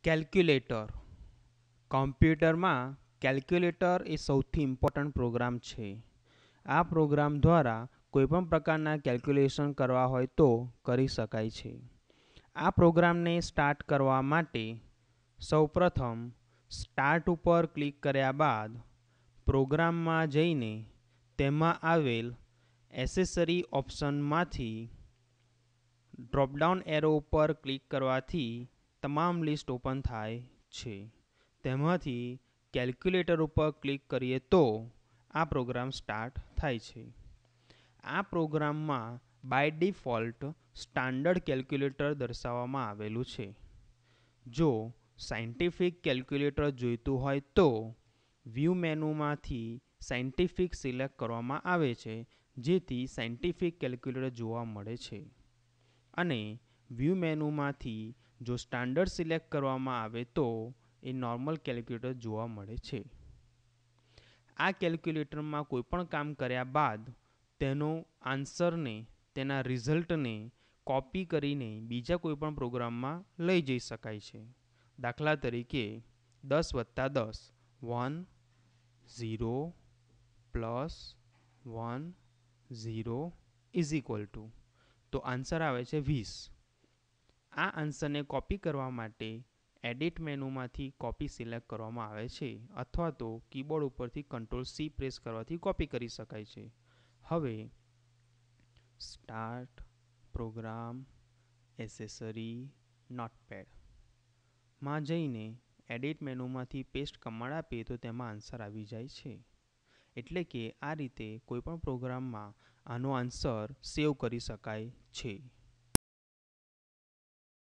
Calculator. કોમ્પ્યુટરમાં calculator એ સૌથી important programme છે. આ પ્રોગ્રામ દ્વારા કોઈપણ પ્રકારના કેલ્ક્યુલેશન કરવા હોય તો કરી શકાય છે. આ પ્રોગ્રામને સ્ટાર્ટ કરવા માટે સૌપ્રથમ સ્ટાર્ટ ઉપર ક્લિક કર્યા બાદ પ્રોગ્રામમાં જઈને તેમાં આવેલ એસેસરી ઓપ્શનમાંથી ડ્રોપડાઉન એરો ઉપર ક્લિક કરવાથી તમામ લિસ્ટ ઓપન થાય છે. તેમાંથી કેલ્ક્યુલેટર ઉપર ક્લિક કરીએ તો આ પ્રોગ્રામ સ્ટાર્ટ થાય છે. આ પ્રોગ્રામમાં બાય ડિફોલ્ટ સ્ટાન્ડર્ડ કેલ્ક્યુલેટર દર્શાવવામાં આવેલું છે. જો સાયન્ટિફિક કેલ્ક્યુલેટર જોઈતું હોય તો વ્યૂ મેનુમાંથી સાયન્ટિફિક સિલેક્ટ કરવામાં આવે છે, જેથી સાયન્ટિફિક કેલ્ક્યુલેટર જોવા મળે છે. અને વ્યૂ મેનુમાંથી જો સ્ટાન્ડર્ડ સિલેક્ટ કરવામાં આવે તો એ નોર્મલ કેલ્ક્યુલેટર જોવા મળે છે. આ કેલ્ક્યુલેટરમાં કોઈપણ કામ કર્યા બાદ તેનો આન્સરને, તેના રિઝલ્ટને કોપી કરીને બીજા કોઈપણ પ્રોગ્રામમાં લઈ જઈ શકાય છે. દાખલા તરીકે 10 + 10 1 0 + 1 0 = તો આન્સર આવે છે 20. આ આન્સરને કોપી કરવા માટે એડિટ મેનુમાંથી કોપી સિલેક્ટ કરવામાં આવે છે, અથવા તો કીબોર્ડ ઉપરથી Ctrl+C પ્રેસ કરવાથી કોપી કરી શકાય છે. હવે સ્ટાર્ટ પ્રોગ્રામ એસેસરી નોટપેડ માં જઈને એડિટ મેનુમાંથી પેસ્ટ કમાન્ડ આપીએ તો તેમાં આન્સર આવી જાય છે. એટલે કે આ રીતે કોઈપણ પ્રોગ્રામમાં આનો આન્સર સેવ કરી શકાય છે.